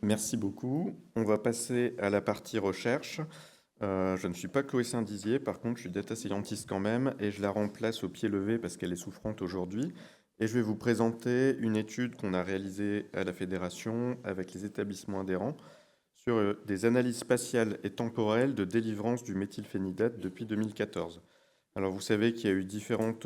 Merci beaucoup. On va passer à la partie recherche. Je ne suis pas Chloé Saint-Dizier, par contre, je suis data scientist quand même, et je la remplace au pied levé parce qu'elle est souffrante aujourd'hui. Et je vais vous présenter une étude qu'on a réalisée à la Fédération avec les établissements adhérents sur des analyses spatiales et temporelles de délivrance du méthylphénidate depuis 2014. Alors vous savez qu'il y a eu différents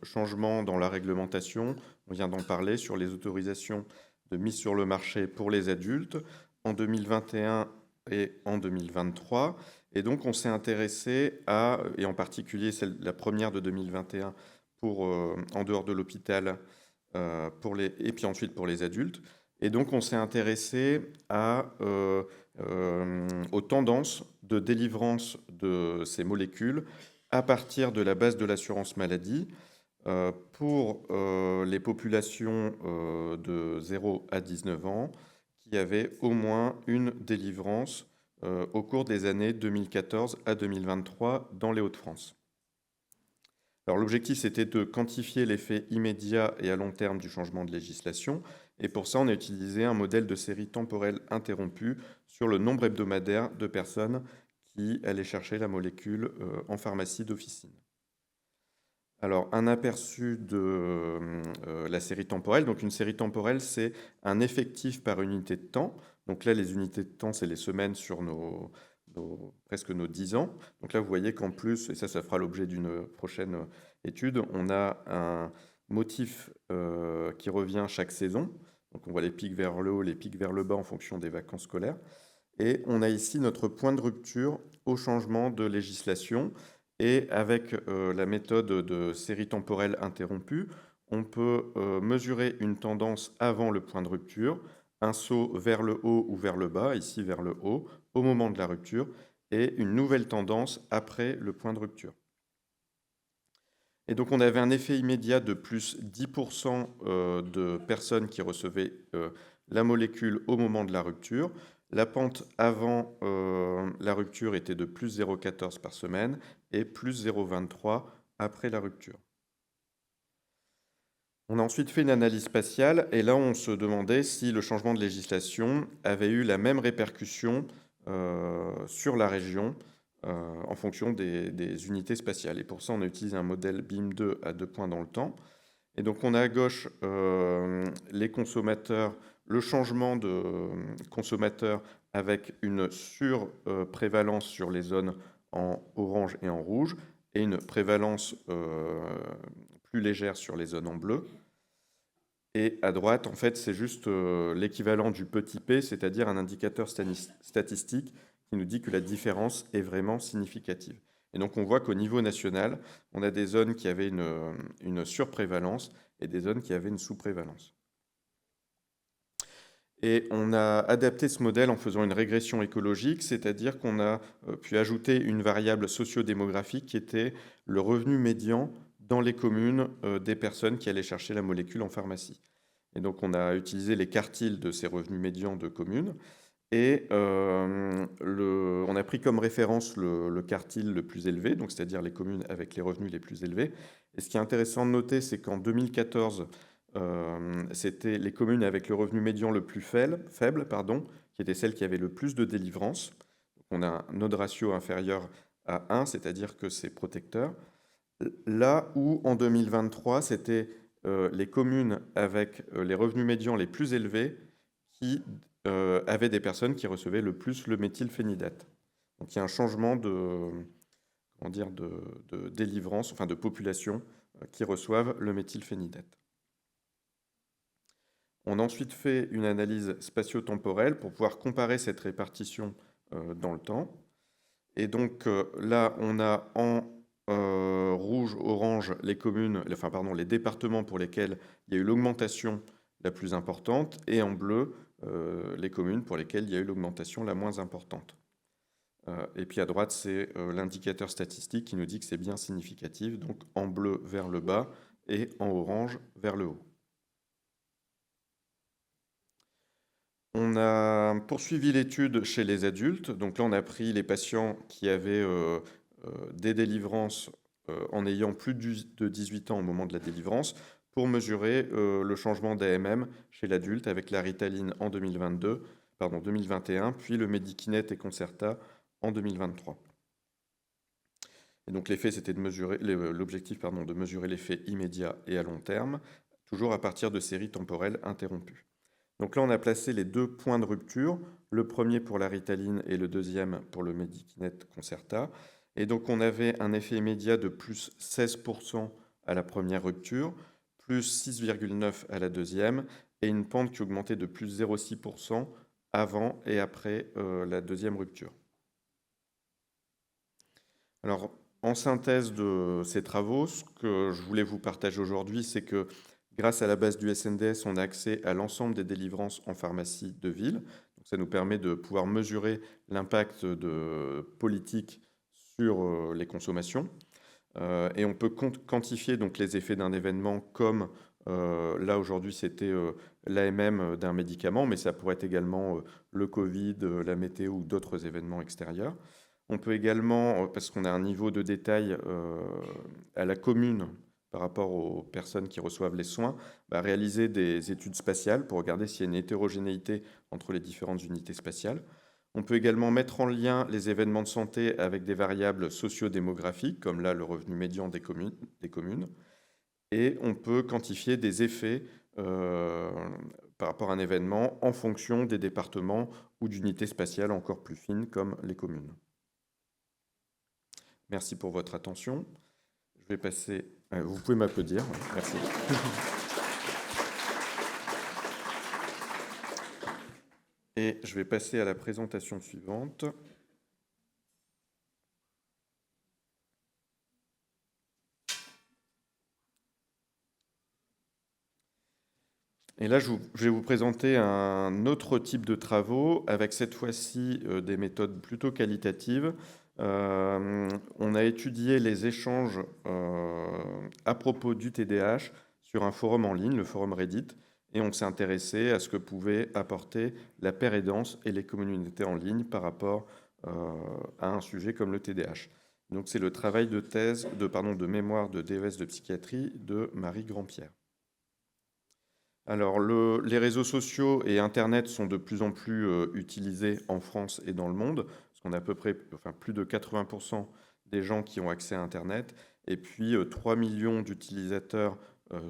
changements dans la réglementation. On vient d'en parler sur les autorisations de mise sur le marché pour les adultes en 2021 et en 2023. Et donc on s'est intéressé à, et en particulier la première de 2021 pour en dehors de l'hôpital et puis ensuite pour les adultes. Et donc on s'est intéressé aux tendances de délivrance de ces molécules à partir de la base de l'assurance maladie pour les populations de 0 à 19 ans qui avaient au moins une délivrance au cours des années 2014 à 2023 dans les Hauts-de-France. Alors l'objectif, c'était de quantifier l'effet immédiat et à long terme du changement de législation, et pour ça, on a utilisé un modèle de série temporelle interrompue sur le nombre hebdomadaire de personnes qui allaient chercher la molécule en pharmacie d'officine. Alors, un aperçu de la série temporelle. Donc, une série temporelle, c'est un effectif par unité de temps. Donc là, les unités de temps, c'est les semaines sur presque nos 10 ans. Donc là, vous voyez qu'en plus, et ça fera l'objet d'une prochaine étude, on a un motif qui revient chaque saison. Donc on voit les pics vers le haut, les pics vers le bas en fonction des vacances scolaires. Et on a ici notre point de rupture au changement de législation. Et avec la méthode de série temporelle interrompue, on peut mesurer une tendance avant le point de rupture, un saut vers le haut ou vers le bas, ici vers le haut, au moment de la rupture, et une nouvelle tendance après le point de rupture. Et donc on avait un effet immédiat de plus 10% de personnes qui recevaient la molécule au moment de la rupture. La pente avant la rupture était de plus 0,14 par semaine et plus 0,23 après la rupture. On a ensuite fait une analyse spatiale et là on se demandait si le changement de législation avait eu la même répercussion sur la région en fonction des unités spatiales. Et pour ça, on a utilisé un modèle BIM2 à 2 points dans le temps. Et donc, on a à gauche les consommateurs, le changement de consommateurs avec une surprévalence sur les zones en orange et en rouge et une prévalence plus légère sur les zones en bleu. Et à droite, en fait, c'est juste l'équivalent du petit p, c'est-à-dire un indicateur statistique qui nous dit que la différence est vraiment significative. Et donc on voit qu'au niveau national, on a des zones qui avaient une surprévalence et des zones qui avaient une sous-prévalence. Et on a adapté ce modèle en faisant une régression écologique, c'est-à-dire qu'on a pu ajouter une variable sociodémographique qui était le revenu médian dans les communes des personnes qui allaient chercher la molécule en pharmacie. Et donc on a utilisé les quartiles de ces revenus médians de communes et on a pris comme référence le quartile le plus élevé, donc c'est-à-dire les communes avec les revenus les plus élevés. Et ce qui est intéressant de noter, c'est qu'en 2014, c'était les communes avec le revenu médian le plus faible, qui étaient celles qui avaient le plus de délivrance. Donc on a un odds ratio inférieur à 1, c'est-à-dire que c'est protecteur. Là où en 2023, c'était les communes avec les revenus médians les plus élevés qui avaient des personnes qui recevaient le plus le méthylphénidate. Donc il y a un changement de délivrance, enfin de population qui reçoivent le méthylphénidate. On a ensuite fait une analyse spatio-temporelle pour pouvoir comparer cette répartition dans le temps. Et donc là, on a en rouge, orange, les départements pour lesquels il y a eu l'augmentation la plus importante, et en bleu, les communes pour lesquelles il y a eu l'augmentation la moins importante. Et puis à droite, c'est l'indicateur statistique qui nous dit que c'est bien significatif, donc en bleu vers le bas et en orange vers le haut. On a poursuivi l'étude chez les adultes. Donc là, on a pris les patients qui avaient des délivrances en ayant plus de 18 ans au moment de la délivrance pour mesurer le changement d'AMM chez l'adulte avec la Ritaline en 2022 2021, puis le Medikinet et Concerta en 2023. Et donc c'était de mesurer l'objectif, de mesurer l'effet immédiat et à long terme, toujours à partir de séries temporelles interrompues. Donc là, on a placé les 2 points de rupture, le premier pour la Ritaline et le deuxième pour le Medikinet Concerta. Et donc on avait un effet immédiat de plus 16% à la première rupture, plus 6,9% à la deuxième, et une pente qui augmentait de plus 0,6% avant et après la deuxième rupture. Alors, en synthèse de ces travaux, ce que je voulais vous partager aujourd'hui, c'est que grâce à la base du SNDS, on a accès à l'ensemble des délivrances en pharmacie de ville. Donc, ça nous permet de pouvoir mesurer l'impact de politique sur les consommations. Et on peut quantifier donc les effets d'un événement comme là aujourd'hui c'était l'AMM d'un médicament, mais ça pourrait être également le Covid, la météo ou d'autres événements extérieurs. On peut également, parce qu'on a un niveau de détail à la commune par rapport aux personnes qui reçoivent les soins, réaliser des études spatiales pour regarder s'il y a une hétérogénéité entre les différentes unités spatiales. On peut également mettre en lien les événements de santé avec des variables socio-démographiques, comme là le revenu médian des communes. Et on peut quantifier des effets par rapport à un événement en fonction des départements ou d'unités spatiales encore plus fines, comme les communes. Merci pour votre attention. Je vais passer... vous pouvez m'applaudir. Merci. Et je vais passer à la présentation suivante. Et là, je vais vous présenter un autre type de travaux avec cette fois-ci des méthodes plutôt qualitatives. On a étudié les échanges à propos du TDAH sur un forum en ligne, le forum Reddit, et on s'est intéressé à ce que pouvaient apporter la paire aidance et les communautés en ligne par rapport à un sujet comme le TDAH. Donc c'est le travail de thèse, de mémoire de DES de psychiatrie de Marie Grandpierre. Alors, les réseaux sociaux et Internet sont de plus en plus utilisés en France et dans le monde, parce qu'on a à peu près plus de 80% des gens qui ont accès à Internet, et puis 3 millions d'utilisateurs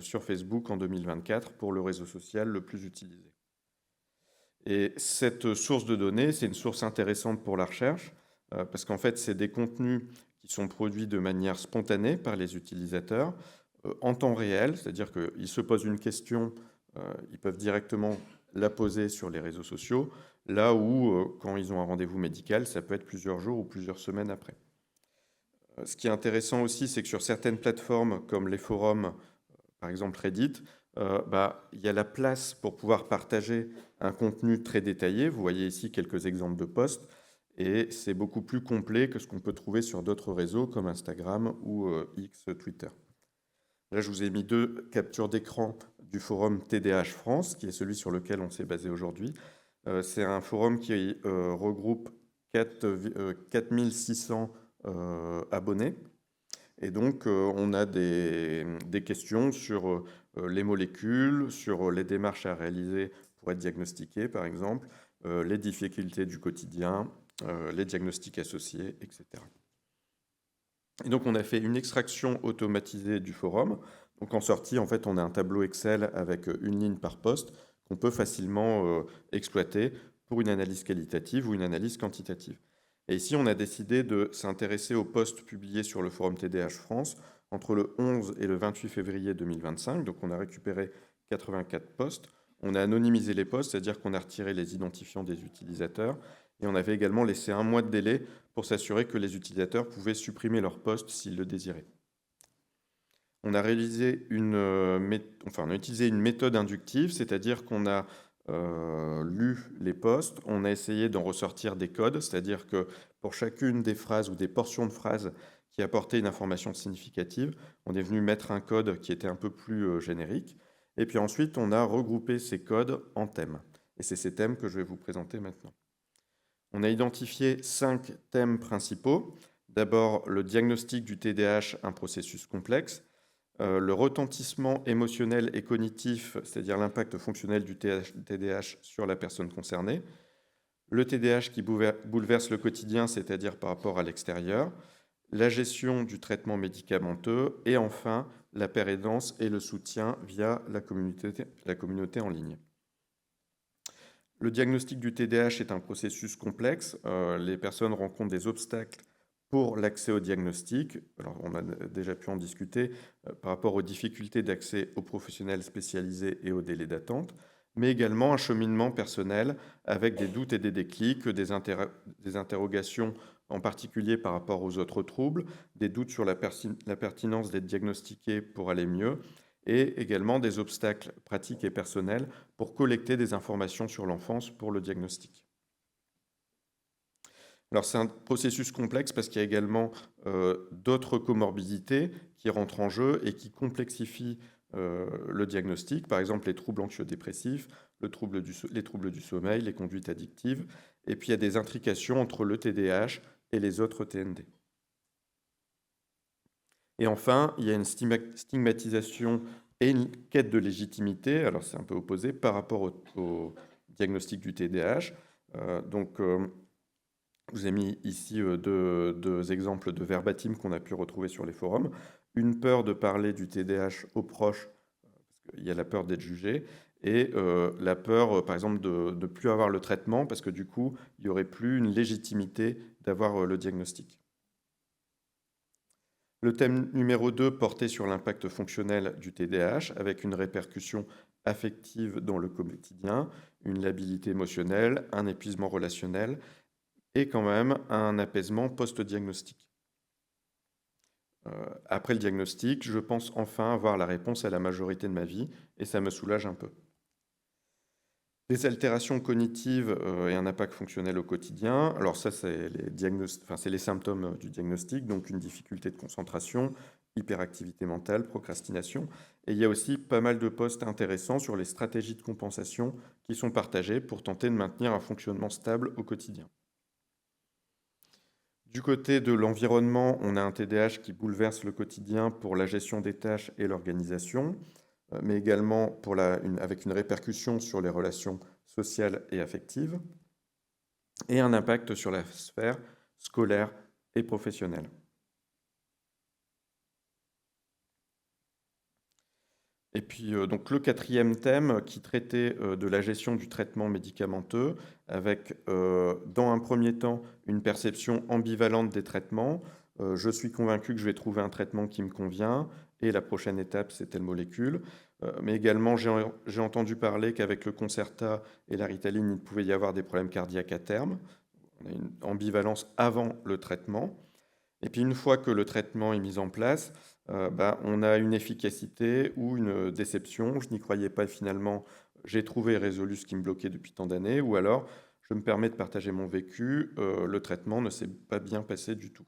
sur Facebook en 2024 pour le réseau social le plus utilisé. Et cette source de données, c'est une source intéressante pour la recherche, parce qu'en fait, c'est des contenus qui sont produits de manière spontanée par les utilisateurs, en temps réel, c'est-à-dire qu'ils se posent une question, ils peuvent directement la poser sur les réseaux sociaux, là où, quand ils ont un rendez-vous médical, ça peut être plusieurs jours ou plusieurs semaines après. Ce qui est intéressant aussi, c'est que sur certaines plateformes, comme les forums, par exemple Reddit, il y a la place pour pouvoir partager un contenu très détaillé. Vous voyez ici quelques exemples de posts, et c'est beaucoup plus complet que ce qu'on peut trouver sur d'autres réseaux comme Instagram ou X Twitter. Là, je vous ai mis 2 captures d'écran du forum TDAH France, qui est celui sur lequel on s'est basé aujourd'hui. C'est un forum qui regroupe 4600 abonnés. Et donc, on a des questions sur les molécules, sur les démarches à réaliser pour être diagnostiqué, par exemple, les difficultés du quotidien, les diagnostics associés, etc. Et donc, on a fait une extraction automatisée du forum. Donc, en sortie, en fait, on a un tableau Excel avec une ligne par poste qu'on peut facilement exploiter pour une analyse qualitative ou une analyse quantitative. Et ici, on a décidé de s'intéresser aux posts publiés sur le forum TDAH France entre le 11 et le 28 février 2025. Donc, on a récupéré 84 posts. On a anonymisé les posts, c'est-à-dire qu'on a retiré les identifiants des utilisateurs. Et on avait également laissé un mois de délai pour s'assurer que les utilisateurs pouvaient supprimer leur post s'ils le désiraient. On a utilisé une méthode inductive, c'est-à-dire qu'on a lu les posts, on a essayé d'en ressortir des codes, c'est-à-dire que pour chacune des phrases ou des portions de phrases qui apportaient une information significative, on est venu mettre un code qui était un peu plus générique. Et puis ensuite, on a regroupé ces codes en thèmes. Et c'est ces thèmes que je vais vous présenter maintenant. On a identifié 5 thèmes principaux. D'abord, le diagnostic du TDAH, un processus complexe. Le retentissement émotionnel et cognitif, c'est-à-dire l'impact fonctionnel du TDAH sur la personne concernée. le TDAH qui bouleverse le quotidien, c'est-à-dire par rapport à l'extérieur, la gestion du traitement médicamenteux et enfin la pérédance et le soutien via la communauté en ligne. Le diagnostic du TDAH est un processus complexe. Les personnes rencontrent des obstacles pour l'accès au diagnostic. Alors, on a déjà pu en discuter par rapport aux difficultés d'accès aux professionnels spécialisés et aux délais d'attente, mais également un cheminement personnel avec des doutes et des déclics, des interrogations en particulier par rapport aux autres troubles, des doutes sur la pertinence d'être diagnostiqué pour aller mieux, et également des obstacles pratiques et personnels pour collecter des informations sur l'enfance pour le diagnostic. Alors c'est un processus complexe parce qu'il y a également d'autres comorbidités qui rentrent en jeu et qui complexifient le diagnostic, par exemple les troubles anxio-dépressifs, les troubles du sommeil, les conduites addictives, et puis il y a des intrications entre le TDAH et les autres TND. Et enfin, il y a une stigmatisation et une quête de légitimité, alors c'est un peu opposé, par rapport au diagnostic du TDAH. Je vous ai mis ici deux exemples de verbatim qu'on a pu retrouver sur les forums. Une peur de parler du TDAH aux proches, parce qu'il y a la peur d'être jugé, et la peur, par exemple, de ne plus avoir le traitement, parce que du coup, il n'y aurait plus une légitimité d'avoir le diagnostic. Le thème numéro 2 portait sur l'impact fonctionnel du TDAH, avec une répercussion affective dans le quotidien, une labilité émotionnelle, un épuisement relationnel, et quand même un apaisement post-diagnostic. Après le diagnostic, je pense enfin avoir la réponse à la majorité de ma vie, et ça me soulage un peu. Des altérations cognitives et un impact fonctionnel au quotidien. Alors ça, c'est les symptômes du diagnostic, donc une difficulté de concentration, hyperactivité mentale, procrastination. Et il y a aussi pas mal de posts intéressants sur les stratégies de compensation qui sont partagées pour tenter de maintenir un fonctionnement stable au quotidien. Du côté de l'environnement, on a un TDAH qui bouleverse le quotidien pour la gestion des tâches et l'organisation, mais également avec une répercussion sur les relations sociales et affectives, et un impact sur la sphère scolaire et professionnelle. Et puis donc le quatrième thème qui traitait de la gestion du traitement médicamenteux, avec dans un premier temps une perception ambivalente des traitements. Je suis convaincu que je vais trouver un traitement qui me convient, et la prochaine étape, c'est telle molécule. Mais également, j'ai entendu parler qu'avec le Concerta et la Ritaline, il pouvait y avoir des problèmes cardiaques à terme. On a une ambivalence avant le traitement. Et puis une fois que le traitement est mis en place, on a une efficacité ou une déception. Je n'y croyais pas et finalement, j'ai trouvé et résolu ce qui me bloquait depuis tant d'années. Ou alors, je me permets de partager mon vécu, le traitement ne s'est pas bien passé du tout.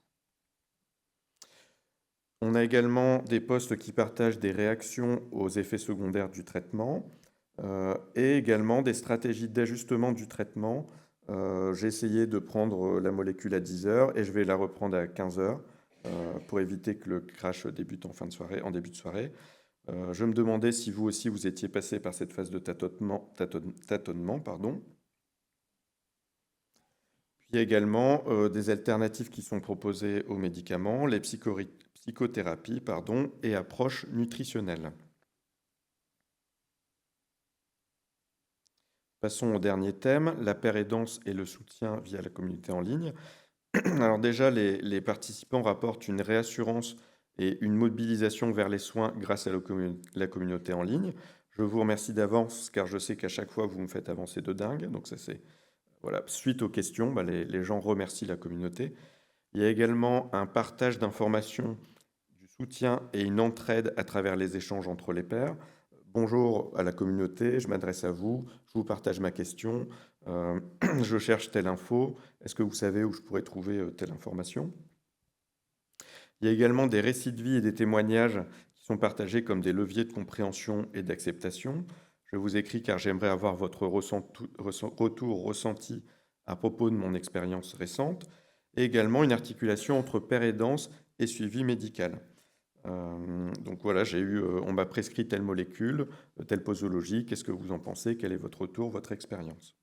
On a également des posts qui partagent des réactions aux effets secondaires du traitement et également des stratégies d'ajustement du traitement. J'ai essayé de prendre la molécule à 10 heures et je vais la reprendre à 15 heures pour éviter que le crash débute en début de soirée. Je me demandais si vous aussi vous étiez passé par cette phase de tâtonnement. Puis il y a également des alternatives qui sont proposées aux médicaments, les psychothérapies et approches nutritionnelles. Passons au dernier thème, la pérédance et le soutien via la communauté en ligne. Alors déjà, les participants rapportent une réassurance et une mobilisation vers les soins grâce à la communauté en ligne. Je vous remercie d'avance car je sais qu'à chaque fois, vous me faites avancer de dingue. Donc ça, c'est voilà. Suite aux questions, les gens remercient la communauté. Il y a également un partage d'informations, du soutien et une entraide à travers les échanges entre les pairs. Bonjour à la communauté, je m'adresse à vous, je vous partage ma question, je cherche telle info, est-ce que vous savez où je pourrais trouver telle information? Il y a également des récits de vie et des témoignages qui sont partagés comme des leviers de compréhension et d'acceptation. Je vous écris car j'aimerais avoir votre retour ressenti à propos de mon expérience récente, et également une articulation entre père aidance et suivi médical. Donc voilà, on m'a prescrit telle molécule, telle posologie, qu'est-ce que vous en pensez? Quel est votre retour, votre expérience?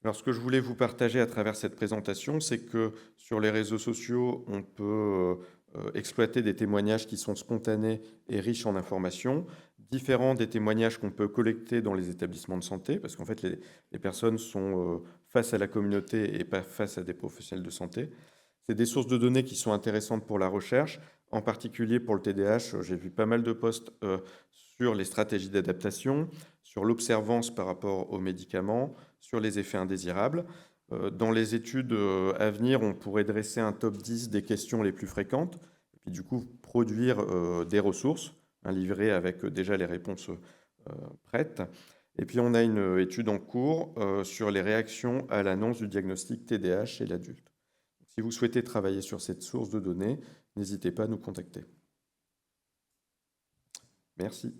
Alors, ce que je voulais vous partager à travers cette présentation, c'est que sur les réseaux sociaux, on peut exploiter des témoignages qui sont spontanés et riches en informations, différents des témoignages qu'on peut collecter dans les établissements de santé, parce qu'en fait, les personnes sont face à la communauté et pas face à des professionnels de santé. C'est des sources de données qui sont intéressantes pour la recherche, en particulier pour le TDAH. J'ai vu pas mal de posts sur les stratégies d'adaptation, sur l'observance par rapport aux médicaments, sur les effets indésirables. Dans les études à venir, on pourrait dresser un top 10 des questions les plus fréquentes, et puis du coup produire des ressources, un livret avec déjà les réponses prêtes. Et puis on a une étude en cours sur les réactions à l'annonce du diagnostic TDAH chez l'adulte. Si vous souhaitez travailler sur cette source de données, n'hésitez pas à nous contacter. Merci.